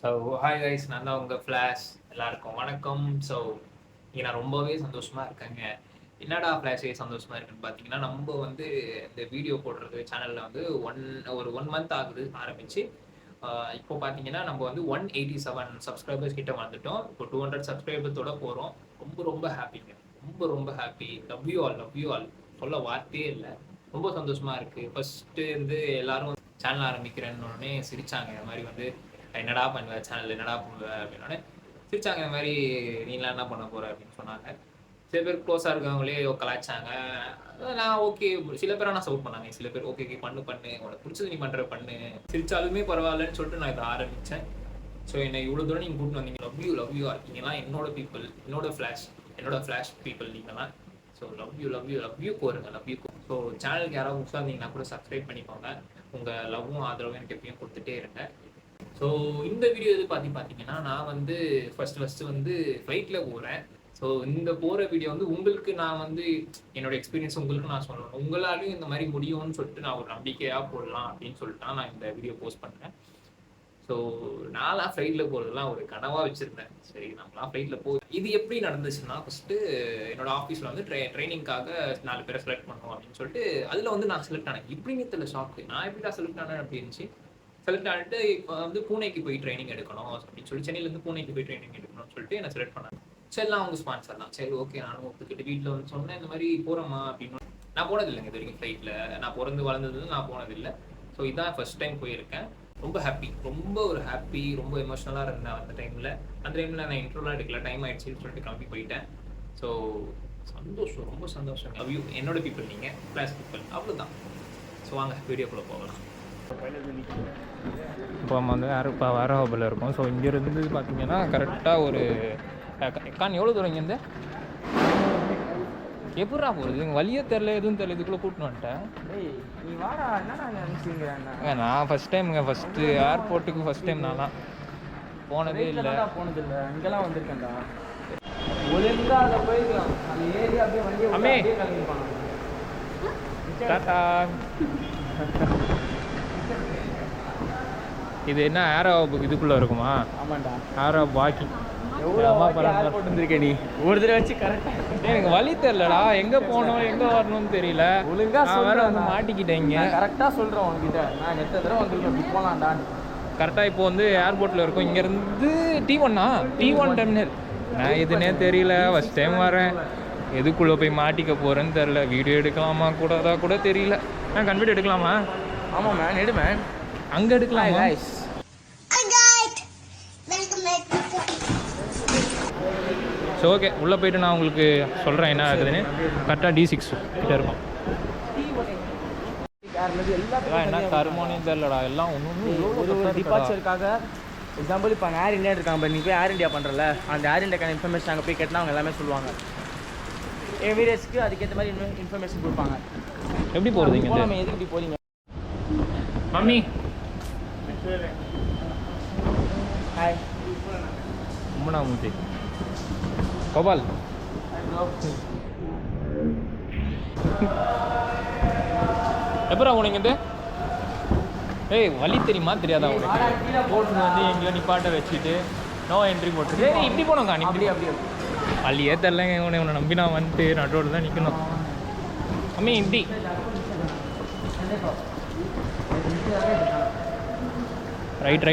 So hi guys, நான் தான் உங்கள் ஃப்ளாஷ். எல்லாருக்கும் வணக்கம். ஸோ இங்கே நான் ரொம்பவே சந்தோஷமாக இருக்கேங்க. என்னடா ஃப்ளாஷே சந்தோஷமாக இருக்குன்னு பார்த்தீங்கன்னா, நம்ம வந்து இந்த வீடியோ போடுறது சேனலில் வந்து ஒரு 1 மந்த் ஆகுது ஆரம்பித்து. இப்போ பார்த்தீங்கன்னா நம்ம வந்து 187 சப்ஸ்கிரைபர்ஸ் கிட்ட வந்துட்டோம். இப்போ 200 சப்ஸ்கிரைபர்ஸோட போகிறோம். ரொம்ப ரொம்ப ஹாப்பிங்க. ரொம்ப ரொம்ப happy. Love you all, love you all. சொல்ல வார்த்தையே இல்லை. ரொம்ப சந்தோஷமாக இருக்குது. ஃபஸ்ட்டு வந்து எல்லாரும் சேனல் ஆரம்பிக்கிறேன்னு சிரிச்சாங்க. இந்த மாதிரி வந்து என்னடா பண்ணுவேன் சேனல், என்னடா பண்ணுவேன் அப்படின்னோடனே சிரிச்சாங்க. இந்த மாதிரி நீலாம் என்ன பண்ண போகிற அப்படின்னு சொன்னாங்க. சில பேர் க்ளோஸாக இருக்கவங்களே கலாய்ச்சாங்க. நான் ஓகே, சில பேரை நான் சப்போர்ட் பண்ணாங்க. சில பேர் ஓகே பண்ணு உனக்கு பிடிச்சது நீ பண்ணுற பண்ணு, சிரிச்சாலுமே பரவாயில்லன்னு சொல்லிட்டு நான் இதை ஆரம்பித்தேன். ஸோ என்னை இவ்வளோ தூரம் நீங்கள் கூப்பிட்டு வந்தீங்க. லவ் யூ ஆர். நீங்கள்லாம் என்னோட பீப்புள், என்னோட ஃப்ளாஷ் பீப்புள் நீங்கள்லாம். ஸோ லவ் யூ கோருங்க, லவ் யூ. ஸோ சேனலுக்கு யாராவது புதுசாக இருந்தீங்கன்னா கூட சப்ஸ்கிரைப் பண்ணிக்கோங்க. உங்கள் லவ்வும் ஆதரவும் எனக்கு எப்பயும் கொடுத்துட்டே இருங்க. ஸோ இந்த வீடியோ இது பார்த்தீங்கன்னா, நான் வந்து ஃபஸ்ட்டு வந்து ஃப்ளைட்டில் போகிறேன். ஸோ இந்த போகிற வீடியோ வந்து உங்களுக்கு நான் வந்து என்னோட எக்ஸ்பீரியன்ஸ் உங்களுக்கு நான் சொல்லணும். உங்களாலையும் இந்த மாதிரி முடியும்னு சொல்லிட்டு நான் ஒரு நம்பிக்கையாக போடலாம் அப்படின்னு சொல்லிட்டு தான் நான் இந்த வீடியோ போஸ்ட் பண்ணுறேன். ஸோ நான்லாம் ஃப்ளைட்டில் போகிறதுலாம் ஒரு கனவாக வச்சுருந்தேன். சரி, நம்மளாம் ஃப்ளைட்டில் இது எப்படி நடந்துச்சுன்னா, ஃபஸ்ட்டு என்னோட ஆஃபீஸில் வந்து ட்ரைனிங்காக 4 பேரை செலக்ட் பண்ணோம் அப்படின்னு சொல்லிட்டு அதில் வந்து நான் செலக்ட் ஆனேன். இப்படிங்க தெரியல, ஷாக்கு. நான் எப்படிடா செலக்ட் ஆனேன் அப்படின்னு செலக்ட் ஆகிட்டு இப்போ வந்து பூனேக்கு போய் ட்ரைனிங் எடுக்கணும் அப்படின்னு சொல்லி, சென்னையிலேருந்து பூனேக்கு போய் ட்ரைனிங் எடுக்கணும்னு சொல்லிட்டு என்ன செலக்ட் பண்ணாங்க. சரிலாம் அவங்க ஸ்பான்சர் தான். சரி ஓகே, நானும் ஒத்துக்கிட்டு வீட்டில் வந்து சொன்னேன் இந்த மாதிரி போகிறோமா அப்படின்னு. நான் போனதில்லைங்க இது வரைக்கும் ஃப்ளைட்டில். நான் பிறந்து வளர்ந்தது நான் போனதில்லை. ஸோ இதான் ஃபர்ஸ்ட் டைம் போயிருக்கேன். ரொம்ப ஹாப்பி, ரொம்ப ஒரு ஹாப்பி, ரொம்ப எமோஷ்னலாக இருந்தேன் அந்த டைமில் நான் இன்ட்ரோலாம் எடுக்கல, டைம் ஆகிடுச்சின்னு சொல்லிட்டு கிளம்பி போயிட்டேன். ஸோ சந்தோஷம், ரொம்ப சந்தோஷம். லவ் யூ என்னோட பீப்புள், நீங்கள் கிளாஸ் பீப்புள், அவ்வளோதான். ஸோ வாங்க வீடியோக்குள்ளே போகலாம். இப்போ நம்ம வந்து இப்போ வேரஹாபில் இருக்கோம். ஸோ இங்கேருந்து பார்த்தீங்கன்னா கரெக்டாக ஒரு எவ்வளோ தூரம் இங்கேருந்து எப்படா போகிறது? எங்கள் வழியே தெரில, எதுவும் தெரில. இதுக்குள்ளே கூட்டின்னு வந்துட்டேன். நான் ஃபஸ்ட் டைமுங்க, ஃபஸ்ட்டு ஏர்போர்ட்டுக்கு ஃபஸ்ட் டைம். நான்லாம் போனதே இல்லை. இங்கெல்லாம் வந்திருக்கேன்டா. ஒழுங்கா அதை போயிருக்கலாம். அந்த ஏரியா அப்படியே வண்டி அம்மே டாடா. இது என்ன ஏரோப் இதுக்குள்ளே இருக்குமா? ஆமாண்டா, ஏரோப் வாக்கிங். போட்டுருக்கேன் நீ ஒரு தடவை வச்சு கரெக்டாக. எனக்கு வழி தெரிலடா, எங்கே போகணும் எங்கே வரணும்னு தெரியல. ஒழுங்கா வேற வந்து மாட்டிக்கிட்டேங்க. கரெக்டாக சொல்கிறேன் உங்ககிட்ட. நான் எத்தனை தடவை வந்திருக்கேன் இப்படி போகலான்டா. கரெக்டாக இப்போ வந்து ஏர்போர்ட்டில் இருக்கும். இங்கேருந்து T1 டெர்மினல். நான் எதுனே தெரியல, ஃபஸ்ட் டைம் வரேன். எதுக்குள்ளே போய் மாட்டிக்க போகிறேன்னு தெரில. வீடியோ எடுக்கலாமா கூட தெரியல. நான் கன்வெர்ட் எடுக்கலாமா? ஆமாம் மேன், எடு மேன். அங்கே எடுக்கலாம். ஸோ ஓகே, உள்ளே போய்ட்டு நான் உங்களுக்கு சொல்கிறேன் என்ன ஆகுதுன்னு. கரெக்டாக D6 கிட்ட இருக்கும். என்ன கருமானே தெரிலடா, எல்லாம் ஒன்று டிபார்ச்சருக்காக. எக்ஸாம்பிள் இப்போ அங்கே ஏர் இண்டியா இருக்காங்க, நீ போய் ஏர் இண்டியா பண்ணுறல, அந்த ஏர் இண்டியாக்கான இன்ஃபர்மேஷன் அங்கே போய் கேட்டால் அவங்க எல்லாமே சொல்லுவாங்க. எமிரேட்ஸ்க்கு அதுக்கேற்ற மாதிரி இன்ஃபர்மேஷன் கொடுப்பாங்க. எப்படி போகிறீங்க? நம்ம எதுக்கு இப்படி போகிறீங்க? Mummy hi. உம்மனா மூச்சி கோபால். எப்பரா உனக்கு ஏய் வழி தெரியுமா தெரியாதா உனக்கு? போட்டு வந்து எங்கேயோ நிப்பாட்ட வச்சுட்டு நோ என்ட்ரி போட்டு இப்படி போனோங்க. அப்படி வழியே தெரிலங்க. உன்னை நம்பி நான் வந்துட்டு நட்டோடு தான் நிற்கணும். அம்மி இப்படி ரைட்.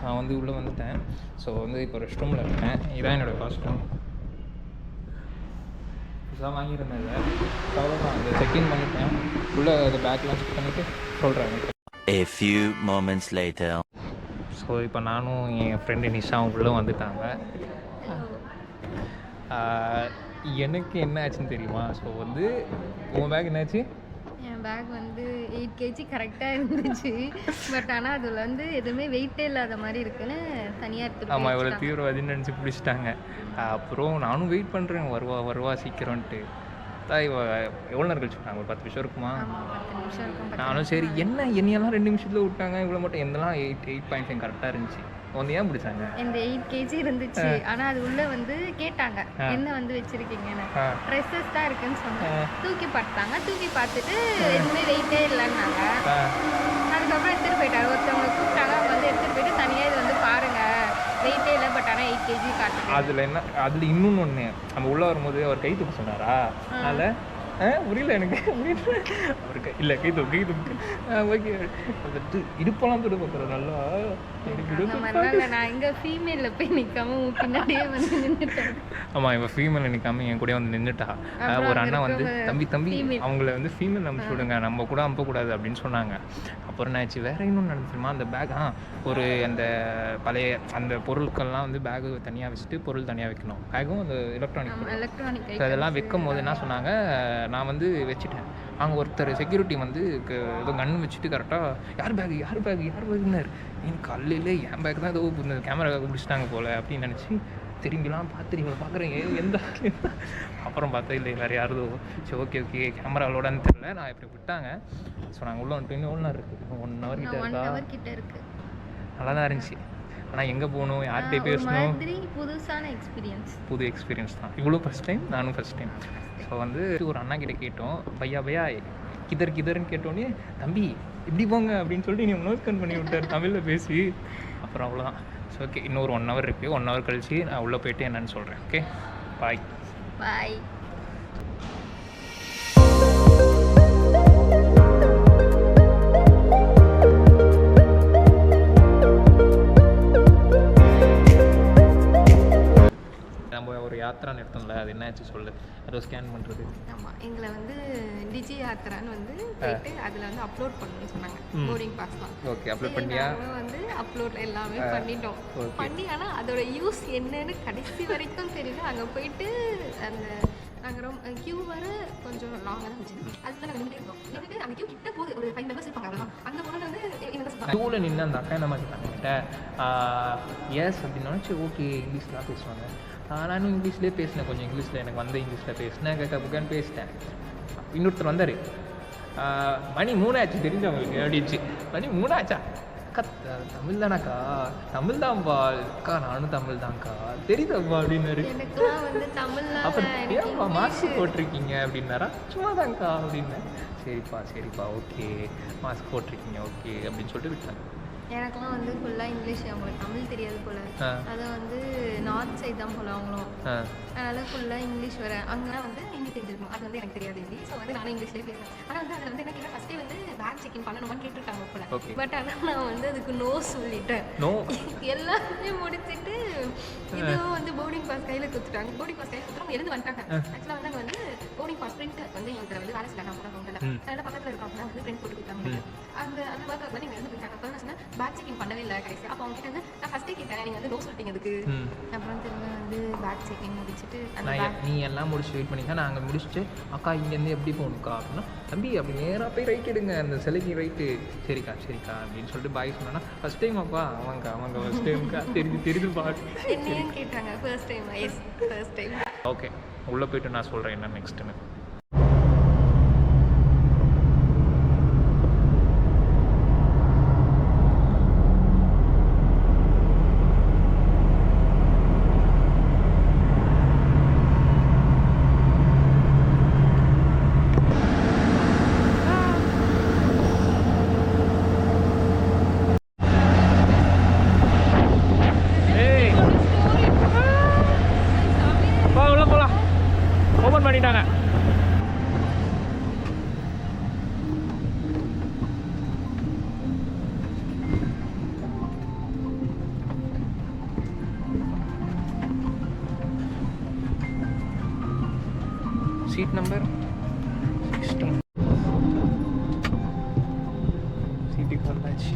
நான் வந்து உள்ளே வந்துட்டேன். ஸோ வந்து இப்போ ரெஸ்ட் ரூமில் இருக்கேன். இதுதான் என்னோடய காஸ்ட்யூம். இதெல்லாம் வாங்கியிருந்தேன். அவ்வளோதான், அந்த செக்இன் பண்ணிட்டேன். உள்ளே அந்த பேக்லாம் செக் பண்ணிவிட்டு சொல்கிறேன். A few moments later. So இப்போ நானும் என் ஃப்ரெண்டு நிஷாவும் உள்ளே வந்துட்டாங்க. எனக்கு என்ன ஆச்சுன்னு தெரியுமா? ஸோ வந்து உன் பேக் என்னாச்சு? என் பேக் வந்து 8 kg கரெக்டாக இருந்துச்சு. பட் ஆனால் அதில் வந்து எதுவுமே வெயிட்டே இல்லாத மாதிரி இருக்குன்னு தனியாக எடுத்துகிட்டு. ஆமாம், இவ்வளோ தீவிரவாதின்னு நினச்சி பிடிச்சிட்டாங்க. அப்புறம் நானும் வெயிட் பண்ணுறேன், வருவா சீக்கிரம்ன்ட்டு. பார்த்தா எவ்வளோ நேரம் கழிச்சு விட்டாங்க? ஒரு 10 நிமிஷம் இருக்குமா? ஆமாம் 10 நிமிஷம் இருக்கும். 10 நானும் சரி என்ன என்னையெல்லாம் 2 நிமிஷத்தில் விட்டாங்க, இவ்வளோ மட்டும் எந்தெல்லாம் 8.5 கரெக்டாக இருந்துச்சு. உன்னை ஏன் பிடிச்சாங்க? இந்த 8 kg இருந்துச்சு. ஆனா அது உள்ள வந்து கேட்டாங்க என்ன வந்து வச்சிருக்கீங்கன்னு. ட்ரெஸ்ஸஸ் தான் இருக்குன்னு சொன்னாங்க. தூக்கி பார்த்தாங்க. தூக்கி பார்த்துட்டு எதுவுமே வெயிட்டே இல்லைன்னாங்க. அதுக்கப்புறம் எடுத்துட்டு போயிட்டாரு. ஒருத்தவங்க கூப்பிட்டாங்க, அவங்க வந்து எடுத்துட்டு போயிட்டு தனியாக இது வந்து பாருங்க வெயிட்டே இல்லை, பட் ஆனால் 8 kg காட்டுது. அதில் என்ன, அதில் இன்னொன்று ஒன்று, நம்ம உள்ளே வரும்போது அவர் கை தூக்க சொன்னாரா? அதில் புரியல எனக்கு. அவருக்கு இல்லை கை தூக்கு ஓகே. இடுப்பெல்லாம் தொடு பார்க்குறேன் நல்லா. அந்த மாதிரிலாம் இல்லை. நான் இங்கே ஃபீமேலில் போய் நிற்காம பின்னாடியே வந்து நின்றுட்டேன். ஆமாம், இவன் ஃபீமேல் நிற்காம என் கூட வந்து நின்றுட்டா. ஒரு அண்ணா வந்து தம்பி அவங்கள வந்து ஃபீமேல் அனுப்பிச்சு விடுங்க, நம்ம கூட அனுப்பக்கூடாது அப்படின்னு சொன்னாங்க. அப்புறம் நான் ஆச்சு வேறு இன்னொன்று நடந்துச்சுமா, அந்த பேக் ஒரு அந்த பழைய அந்த பொருட்கள்லாம் வந்து பேகு தனியாக வச்சுட்டு பொருள் தனியாக வைக்கணும். பேகும் அந்த எலக்ட்ரானிக் அதெல்லாம் வைக்கும் போது என்ன சொன்னாங்க, நான் வந்து வச்சுட்டேன். அங்கே ஒருத்தர் செக்யூரிட்டி வந்து ஏதோ கன்று வச்சுட்டு கரெக்டாக யார் பேக்குன்னாரு. எனக்கு கல்லில் என் பேக் தான் ஏதோ இந்த கேமரா பிடிச்சிட்டாங்க போல் அப்படின்னு நினச்சி திரும்பிலாம் பார்த்துட்டு இவங்க பார்க்குறேன் எந்த அப்புறம் பார்த்தா இல்லை வேறு யாரதோ. சரி ஓகே கேமராவோடன்னு தெரியல, நான் இப்படி விட்டாங்க. ஸோ நாங்கள் உள்ள வந்துட்டு இன்னும் 1 hour இருக்குது. 1 hour கிட்ட இருக்கா? நல்லா தான் இருந்துச்சு. ஆனால் எங்கே போகணும், யார்கிட்ட பேசணும், புது எக்ஸ்பீரியன்ஸ் தான். இவ்வளோ ஃபஸ்ட் டைம், நானும் ஃபஸ்ட் டைம். ஸோ வந்து ஒரு அண்ணா கிட்டே கேட்டோம், பையா கிதர்ன்னு கேட்டோன்னே தம்பி இப்படி போங்க அப்படின்னு சொல்லிட்டு நீ நோட்ஸ்கன் பண்ணி விட்டார் தமிழில் பேசி. அப்புறம் அவ்வளோதான். ஸோ ஓகே, இன்னொரு 1 hour இருக்குது. 1 hour கழிச்சு நான் உள்ளே போயிட்டு என்னன்னு சொல்கிறேன். ஓகே, பாய். நம்ம ஒரு யாத்திரா நிறுத்தம்ல, அது என்னாச்சு சொல்லு. அதை ஸ்கேன் பண்ணுறது. ஆமாம், எங்களை வந்து டிஜி யாத்திரான்னு வந்து போயிட்டு அதில் வந்து அப்லோட் பண்ணணும்னு சொன்னாங்க. போர்டிங் பாஸ்லாம். ஓகே, அப்லோட் பண்ணியா? வந்து அப்லோட் எல்லாமே பண்ணிட்டோம். பண்ணி ஆனால் அதோட யூஸ் என்னன்னு கடைசி வரைக்கும் தெரியல. அங்கே போயிட்டு அந்த நாங்கள் ரொம்ப கியூ வர கொஞ்சம் லாங்காக தான் இருந்துச்சு. அதுக்கு நாங்கள் நின்றுட்டு இருக்கோம். நின்றுட்டு அந்த கியூ கிட்ட போகுது, ஒரு 5 members இருப்பாங்க. அவ்வளோதான். அங்கே போனது வந்து இவங்க கியூவில் நின்று அந்த அக்கா என்ன மாதிரி கிட்ட எஸ் அப்படின்னா சரி ஓகே இங்கிலீஷ்லாம் பேசுவாங்க. நானும் இங்கிலீஷ்லேயே பேசினேன், கொஞ்சம் இங்கிலீஷில் எனக்கு வந்து இங்கிலீஷில் பேசினேன், புக்கான்னு பேசிட்டேன். இன்னொருத்தர் வந்தார், மணி 3 ஆச்சு தெரிஞ்சவங்களுக்கு அப்படின்ச்சு. மணி 3 ஆச்சா? அக்கா தமிழ் தானாக்கா? தமிழ் தான்ப்பா அக்கா, நானும் தமிழ் தான்க்கா தெரியுதாப்பா அப்படின்னாரு. அப்புறம் ஏன்ப்பா மாஸ்க் போட்டிருக்கீங்க அப்படின்னாரா? சும்மா தான்க்கா அப்படின்னேன். சரிப்பா ஓகே மாஸ்க் போட்டிருக்கீங்க ஓகே அப்படின்னு சொல்லிட்டு விட்டாங்க. எனக்குலாம் வந்து ஃபுல்லாக இங்கிலீஷ், அவங்களுக்கு தமிழ் தெரியாது போல். அதை வந்து நார்த் சைட் தான் போல் அவங்களும். அதனால் ஃபுல்லாக இங்கிலீஷ் வர அங்கெல்லாம் வந்து ஹிந்தி தெரிஞ்சிருக்கும். அது வந்து எனக்கு தெரியாது ஹிந்தி. ஸோ வந்து நானும் இங்கிலீஷ்லேயே பேசுவேன். ஆனால் வந்து அதில் வந்து என்ன கேட்டால் ஃபஸ்ட்டே வந்து பேக் செக்கிங் பண்ணணுமான்னு கேட்டுருக்காங்க போல். பட் ஆனால் நான் வந்து அதுக்கு நோ சொல்லிட்டேன். எல்லாமே முடிச்சுட்டு இதுவும் வந்து போர்டிங் பாஸ் கையில் கொடுத்துட்டாங்க. போர்டிங் பாஸ் கையில் கொடுத்துட்டு எழுந்து வந்துட்டாங்க. ஆக்சுவலாக வந்து அங்கே வந்து போர்டிங் பாஸ் பிரிண்ட் வந்து எங்களுக்கு வந்து வேலை செய்யலாம் கூட கவுண்டில். அதனால் பக்கத்தில் இருக்கவங்க வந்து பிரிண்ட் போட்டு கொடுத்தாங்க. அந்த ஒர்க் வந்து நீங்கள் எழுந்து போயிட்டாங்க. அப்போ நான் சொன்னேன் பேக் செக்கிங் பண்ணவே இல்லை கடைசி. அப்போ அவங்க கிட்ட வந்து நான் ஃபஸ்ட்டே கேட்டேன், நீங்கள் வந்து நோ சொல்லிட்டீங்க அதுக்கு. அப்புறம் திரும்ப வந்து பேக் செக்கிங் முடிச்சுட்டு நீ எல்லாம் முடிச்சு வெயிட் பண்ணிக்கா. நான் அங்கே முடிச்சுட்டு அக்கா இங்கேருந்து எப்படி போகணுக்கா அப்படின்னா, தம்பி அப்படி நேராக போய் ரைட் எடுங்க அந்த சிலைக்கு ரைட்டு. சரிக்கா அப்படின்னு சொல்லிட்டு பாய் சொன்னா, ஃபஸ்ட் டைம் அப்பா அவங்க ஃபஸ்ட் டைம்க்கா தெரியுது பாட்டு என்னன்னு கேட்டாங்க. First time. Yes first time. Okay, உள்ளே போயிட்டு நான் சொல்கிறேன் என்ன நெக்ஸ்ட்டுன்னு. பண்ணிட்டாங்க. சீட் நம்பர் 16 சீட்டுக்கு வந்தாச்சு.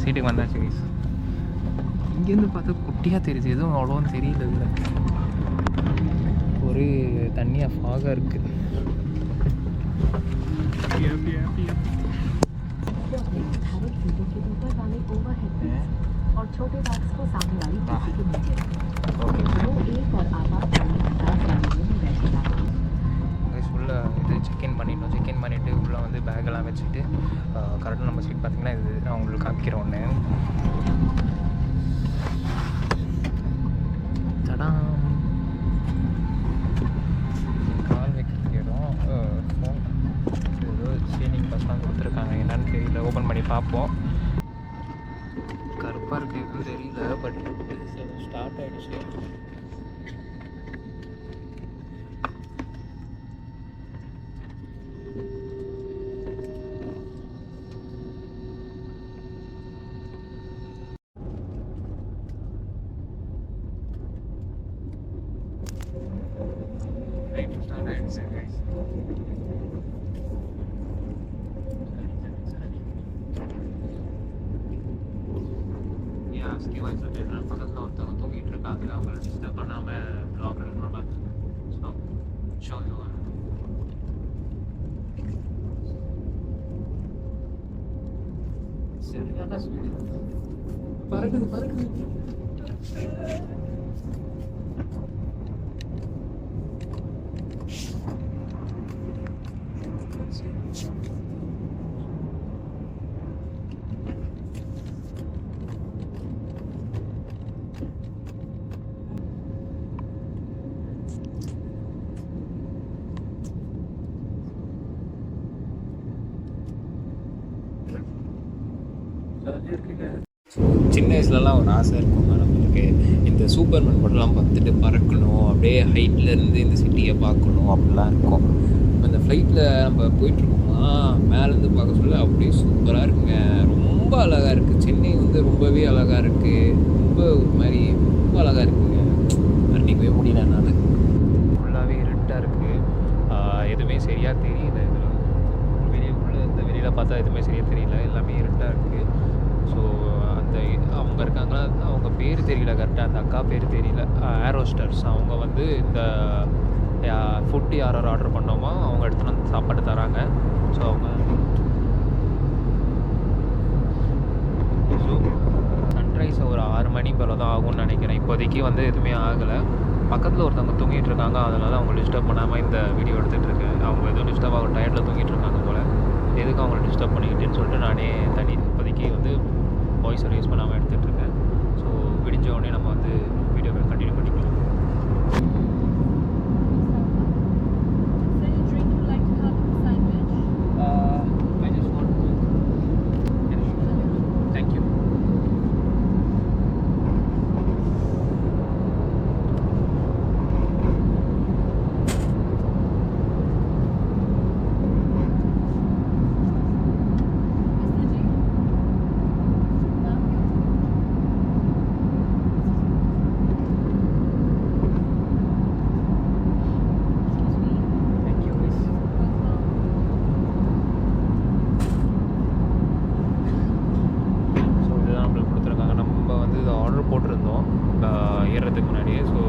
சீட்டுக்கு வந்தாச்சு கைஸ். இங்கேருந்து பார்த்தா குட்டியாக தெரியுது, எதுவும் அவ்வளோவும் தெரியல. இல்லை ஒரு தண்ணியாக ஃபாகாக இருக்குது. कृपया अपने निर्धारित सीटों के ऊपर वाले ओवरहेड बिन्स और छोटे बैग्स को सामने वाली कुर्सी के नीचे रखें। रो 1 और आपातकालीन अंदाज वाले में बैठेगा। உள்ளே இது செக்இன் பண்ணிடணும். செக்இன் பண்ணிவிட்டு உள்ளே வந்து பேக்கெல்லாம் வச்சுட்டு கரெக்டாக நம்ம சீட் பார்த்திங்கன்னா இது நான் உங்களுக்கு காமிக்கிறேன் ஒன்று. தடாம், கால் வைக்கிறதுக்கு இடம், ஃபோன், ஏதோ சீனிங் பஸ்லாம் கொடுத்துருக்காங்க. என்னன்னு தெரியல, ஓப்பன் பண்ணி பார்ப்போம். கருப்பாக இருக்குது, எதுவும் தெரியல. பட் ஸ்டார்ட் ஆகிடுச்சு. பக்கத்தில் ஒருத்தவங்க தூங்கிட்டு இருக்காங்க. அவங்கள டிஸ்டர்ப் பண்ணாமல் ப்ளாக் எடுக்கணும். ஸோ ஷோ சரியான பறக்குது பறக்குது. சின்ன வயசுலலாம் ஒரு ஆசை இருக்குங்க நம்மளுக்கு, இந்த சூப்பர்மேன் படம்லாம் பார்த்துட்டு பறக்கணும், அப்படியே ஹைட்லேருந்து இந்த சிட்டியை பார்க்கணும் அப்படிலாம் இருக்கும். இப்போ இந்த ஃப்ளைட்டில் நம்ம போயிட்டுருக்கோமா, மேலேருந்து பார்க்க சொல்ல அப்படியே சூப்பராக இருக்குங்க. ரொம்ப அழகாக இருக்குது. சென்னை வந்து ரொம்பவே அழகாக இருக்குது. ரொம்ப ஒரு மாதிரி ரொம்ப அழகாக இருக்குங்க. வர்ணிக்கவே முடியல என்னால். ஃபுல்லாகவே இருட்டாக இருக்குது. எதுவுமே சரியாக தெரியல. இதில் வெளியில் பார்த்தா எதுவுமே சரியாக தெரியல. எல்லாமே இருட்டாக இருக்குது. ஸோ அந்த அவங்க இருக்காங்களா, அவங்க பேர் தெரியல கரெக்டாக, அந்த அக்கா பேர் தெரியல. ஏரோஸ்டர்ஸ் அவங்க வந்து இந்த ஃபுட்டு யார் ஆர்டர் பண்ணோமோ அவங்க எடுத்துகிட்டு வந்து சாப்பாடு தராங்க. ஸோ அவங்க ஸோ சன்ரைஸ் ஒரு 6 மணி போல தான் ஆகும்னு நினைக்கிறேன். இப்போதைக்கு வந்து எதுவுமே ஆகலை. பக்கத்தில் ஒருத்தவங்க தூங்கிட்டு இருக்காங்க. அதனால அவங்க டிஸ்டர்ப் பண்ணாமல் இந்த வீடியோ எடுத்துகிட்டு இருக்கேன். அவங்க எதுவும் டிஸ்டர்ப் ஆகும், டயர்டில் தூங்கிட்டு இருக்காங்க போல். எதுக்கு அவங்கள டிஸ்டர்ப் பண்ணிக்கிட்டேன்னு சொல்லிட்டு நானே தனி இப்போதைக்கு வந்து வாய்ஸ் யூஸ் பண்ணாமல் எடுத்துகிட்ருக்கேன். ஸோ விடிஞ்ச உடனே நம்ம வந்து வீடியோவை கண்டினியூ பண்ணிக்கலாம். தேங்க்யூ. போட்டிருந்தோம் ஏறுறதுக்கு முன்னாடியே. ஸோ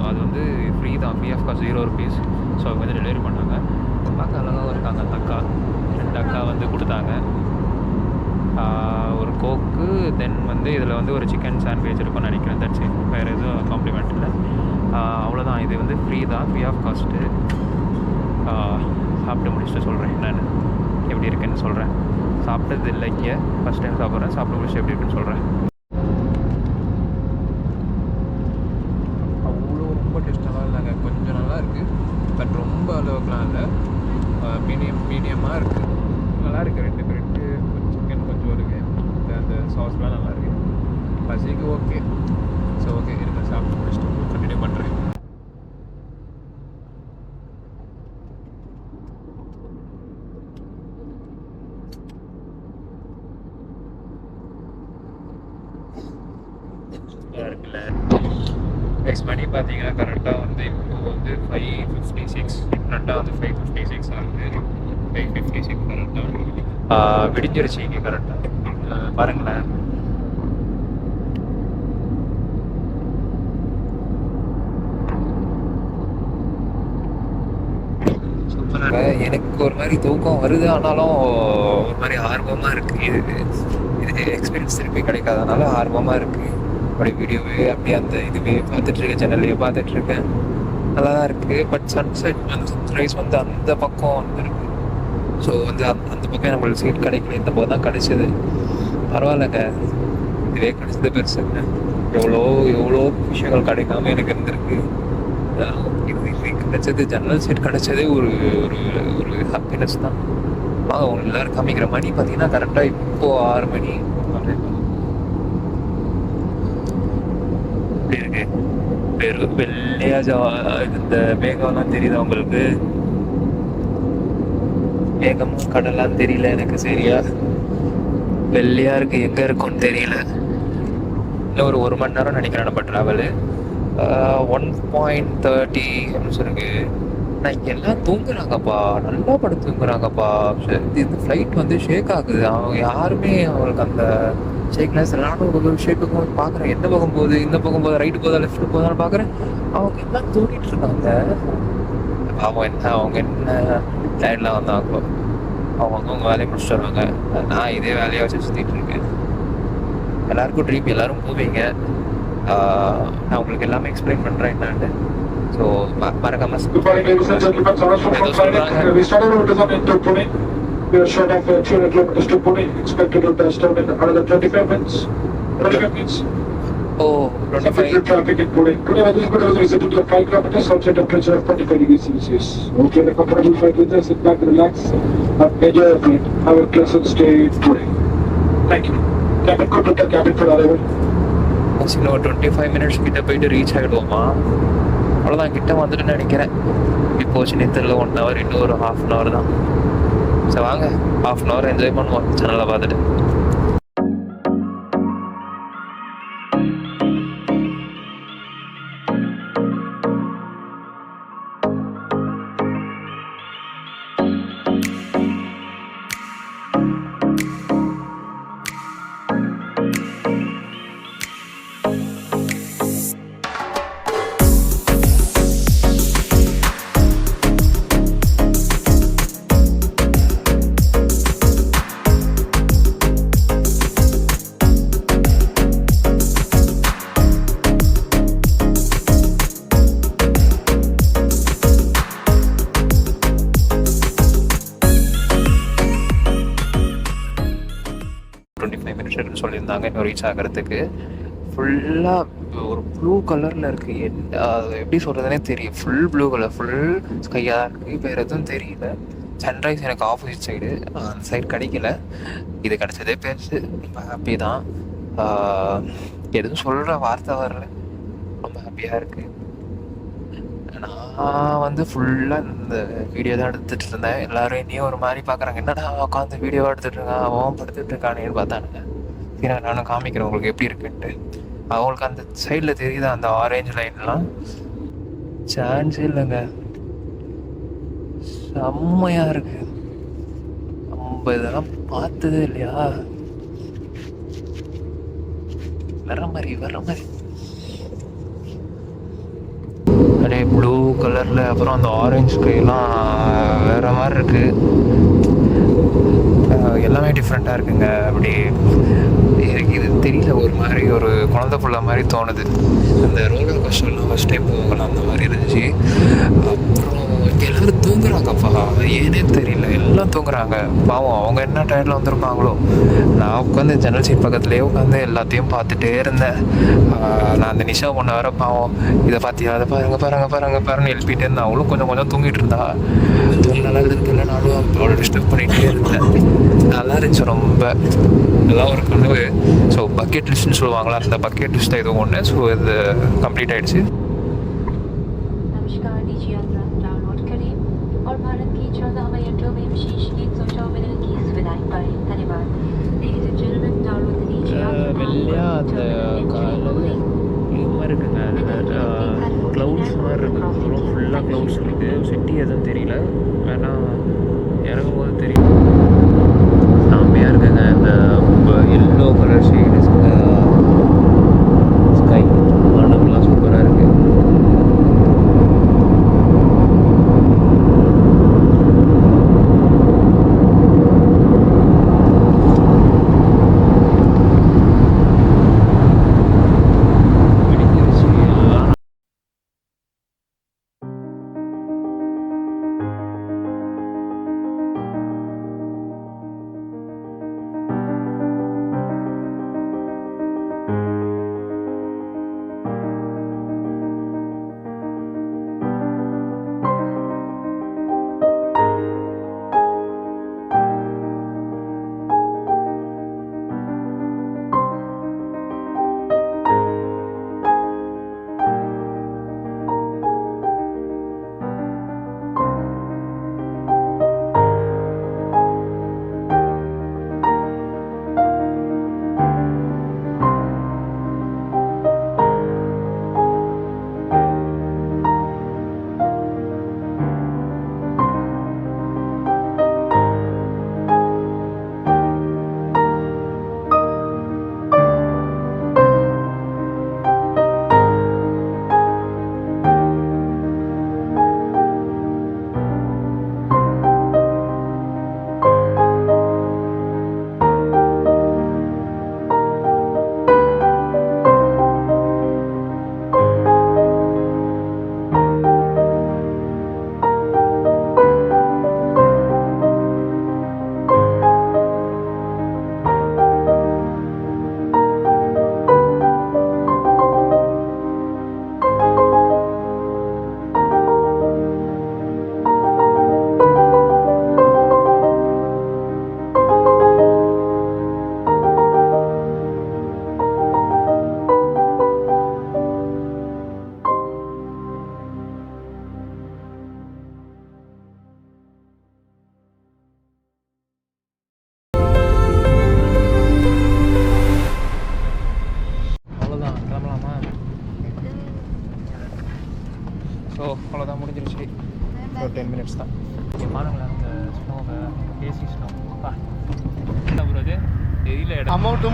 அது வந்து ஃப்ரீ தான், free of cost, 0 rupees. So அவங்க வந்து டெலிவரி பண்ணாங்க. பார்க்க அழகாகவும் இருக்காங்க அந்த அக்கா. 2 அக்கா வந்து கொடுத்தாங்க. ஒரு கோக்கு, தென் வந்து இதில் வந்து ஒரு சிக்கன் சாண்ட்விச் இருக்கும்னு நினைக்கிறேன். That's it. வேறு எதுவும் காம்ப்ளிமெண்ட் இல்லை. அவ்வளோதான். இது வந்து ஃப்ரீ தான், ஃப்ரீ ஆஃப் காஸ்ட்டு. சாப்பிட்டு முடிச்சுட்டு சொல்கிறேன் நான் எப்படி இருக்குன்னு சொல்கிறேன். சாப்பிட்டது இல்லை இங்கே, ஃபஸ்ட் டைம் சாப்பிட்றேன். சாப்பிட்டு முடிச்சுட்டு எப்படி இருக்குன்னு சொல்கிறேன். ரொம்ப டேஸ்டெல்லாம் இல்லைங்க, கொஞ்சம் நல்லா இருக்குது. பட் ரொம்ப அளவுக்குலாம் இல்லை, மீடியமாக இருக்குது. நல்லா இருக்குது. 2 பிரெட்டு, சிக்கன் கொஞ்சம் இருக்குது, அந்த சாஸ்லாம் நல்லா இருக்குது. பசிக்கு ஓகே. ஸோ ஓகே, இருங்க சாப்பிட்டு முடிச்சுட்டு கண்டினியூ பண்ணுறேன். இருக்குல்ல நெக்ஸ்ட் மணி பார்த்தீங்கன்னா கரெக்டாக வந்து இப்போ வந்து 5:56. கரெக்டாக வந்து 5:56 ஆகுது. 5:56 கரெக்டாக விடிஞ்சிருச்சு இங்கே கரெக்டாக. பாருங்களேன், சூப்பராக எனக்கு ஒரு மாதிரி தூக்கம் வருது, ஆனாலும் ஒரு மாதிரி ஆர்வமாக இருக்குது. இது எக்ஸ்பீரியன்ஸ் திருப்பி கிடைக்காதனால ஆர்வமாக இருக்குது. அப்படியே வீடியோவே அப்படியே அந்த இதுவே பார்த்துட்ருக்கேன், சேனல்லையே பார்த்துட்ருக்கேன். நல்லா தான் இருக்குது. பட் சன்செட் அந்த சன்ரைஸ் வந்து அந்த பக்கம் வந்து இருக்குது. ஸோ வந்து அந்த பக்கம் நம்மளுக்கு சீட் கிடைக்கல, இந்த பக்கம் தான் கிடைச்சிது. பரவாயில்லைங்க, இதுவே கிடைச்சது பெருசுங்க. எவ்வளோ விஷயங்கள் கிடைக்காம எனக்கு இருந்திருக்கு. இது கிடைச்சது, ஜன்னல் சீட் கிடைச்சதே ஒரு ஒரு ஒரு ஹாப்பினஸ் தான். வாங்க உங்களுக்கு எல்லாரும் காமிக்கிற மணி பார்த்தீங்கன்னா கரெக்டாக இப்போ 6 மணி. எப்படி இருக்கு வெள்ளையா இந்த மேகம்லாம் தெரியுதா உங்களுக்கு? மேகமும் கடலாம் தெரியல எனக்கு சரியா. வெள்ளையா இருக்கு, எங்க இருக்கும்னு தெரியல. இன்னும் ஒரு மணி நேரம் நினைக்கிறேன் நம்ம ட்ராவலு. 1.30 இருக்கு. நான் இங்கே எல்லாம் தூங்குறாங்கப்பா, நல்லா படுத்து தூங்குறாங்கப்பா. இந்த ஃப்ளைட் வந்து ஷேக் ஆகுது. அவங்க யாருமே அவங்களுக்கு அந்த ஷேக்னஸ். நானும் ஒரு ஷேக்குக்கும் பார்க்குறேன், எந்த பக்கம் போகுது, இந்த பக்கம் போகுது, ரைட்டு போதா லெஃப்ட் போதான்னு பார்க்குறேன். அவங்க எல்லாம் தூங்கிட்டு இருக்காங்க. அவங்க என்ன டைம்லாம் வந்தாங்களோ அவங்க வேலையை முடிச்சுட்டு வருவாங்க. நான் இதே வேலையை வச்சு சுற்றிட்டு இருக்கேன். எல்லாருக்கும் ட்ரீம், எல்லாரும் போவீங்க. நான் உங்களுக்கு எல்லாமே எக்ஸ்பிளைன் பண்ணுறேன் என்னான்னு. ஸோ மறக்காம சொல்கிறாங்க. We are short of 200 kilometers to Pune. Expected to touch down in another 25 minutes. 25 minutes. Oh, 25. Traffic in Pune. Today, I just got to visit to 5 kilometers. Outside temperature of 45 degrees Celsius. Okay, the comfortable flight with us. Sit back, relax, and enjoy your flight. Have a pleasant stay in Pune. Thank you. Cabin code with the cabin for arrival. இன்னும் 25 minutes கிட்ட போயிட்டு reach ஆகிடுவோமா? அவ்வளோதான், கிட்ட வந்துட்டுன்னு நினைக்கிறேன். இப்போ நேரத்தில் 1 hour, இன்னும் ஒரு 1/2 hour தான். சரி வாங்க, 1/2 hour என்ஜாய் பண்ணுவோம் சேனலை பார்த்துட்டு. சொல்லியிருந்தாங்க இன்னும் ரீச் ஆகிறதுக்கு. ஃபுல்லாக ஒரு ப்ளூ கலரில் இருக்குது. எப்படி சொல்கிறதுனே தெரியும். ஃபுல் ப்ளூ கலர், ஃபுல் ஸ்கையாக தான் இருக்குது. வேறு எதுவும் தெரியல. சன்ரைஸ் எனக்கு ஆப்போசிட் சைடு, அந்த சைடு கிடைக்கல. இது கிடச்சதே பெருசு. ரொம்ப ஹாப்பி தான். எதுவும் சொல்கிற வார்த்தை வரல. ரொம்ப ஹாப்பியாக இருக்குது. நான் வந்து ஃபுல்லாக இந்த வீடியோ தான் எடுத்துகிட்டு இருந்தேன். எல்லோரும் என்னையும் ஒரு மாதிரி பார்க்குறாங்க, என்னடா உட்காந்து வீடியோவாக எடுத்துகிட்டு இருக்கான், அவன் படுத்துட்டு இருக்கானேன்னு பார்த்தானுங்க. சரி நானும் காமிக்கிறேன் உங்களுக்கு எப்படி இருக்குன்ட்டு. அவங்களுக்கு அந்த சைடில் தெரியுதா அந்த ஆரேஞ்ச் லைன்லாம்? சான்ஸே இல்லைங்க, செம்மையாக இருக்கு. நம்ம இதெல்லாம் பார்த்ததே இல்லையா? வர மாதிரி அப்படியே ப்ளூ கலரில், அப்புறம் அந்த ஆரஞ்சு ஸ்கைலாம் வேறு மாதிரி இருக்குது. எல்லாமே டிஃப்ரெண்ட்டாக இருக்குங்க. அப்படி இது தெரியல, ஒரு மாதிரி ஒரு குழந்தை புள்ள மாதிரி தோணுது. அந்த ரோலர் கோஸ்டர்லாம் ஃபஸ்ட் டைம் போகலாம், அந்த மாதிரி இருந்துச்சு. அப்புறம் இங்கே எல்லோரும் தூங்குறாங்கப்பா, ஏனே தெரியல, எல்லாம் தூங்குறாங்க. பாவம், அவங்க என்ன டயர்டில் வந்திருப்பாங்களோ. நான் உட்காந்து ஜன்னல் சீட் பக்கத்துலேயே உட்காந்து எல்லாத்தையும் பார்த்துட்டே இருந்தேன். நான் அந்த நிஷா பொண்ணை வர பாவம், இதை பார்த்தியா, அதை பாருங்க எழுப்பிட்டே இருந்தேன். அவளும் கொஞ்சம் தூங்கிட்டு இருந்தா. நல்லா இருக்குல்ல, நானும் அவளை டிஸ்டர்ப் பண்ணிகிட்டே இருந்தேன். நல்லா இருந்துச்சு ரொம்ப. இதெல்லாம் ஒரு கனவு. ஸோ பக்கெட் லிஸ்ட்னு சொல்லுவாங்களா, அந்த பக்கெட் லிஸ்ட் இது ஒன்று. ஸோ இது கம்ப்ளீட் ஆகிடுச்சு. नमस्कार, निजी यात्रा डाउनलोड करें और भारत की 14 हवाई अड्डों में विशेष 104 मिनट की सुविधाएं पाएं। धन्यवाद। Ladies and gentlemen, download the निजी வெள்ளையா அந்த காலையில் இது மாதிரி இருக்குங்க, க்ளவுட்ஸ் மாதிரி இருக்குது. அப்புறம் ஃபுல்லாக க்ளவுட்ஸ் இருக்குது. சிட்டி எதுவும் தெரியல, வேணா இறங்கும் போது தெரியும். செம்மையாக இருக்குங்க. இந்த எல்லோ கலர் ஷேடு ஸ்கை வானம்லாம் சூப்பராக இருக்குது. ஸோ அவ்வளோதான் முடிஞ்சிருச்சு. ஒரு 10 மினிட்ஸ் தான். இங்கே பாருங்களேன் அந்த ஸ்னோவை, ஏசி ஸ்னோ. என்ன ப்ரோ அது தெரியல இடம். அமௌண்ட்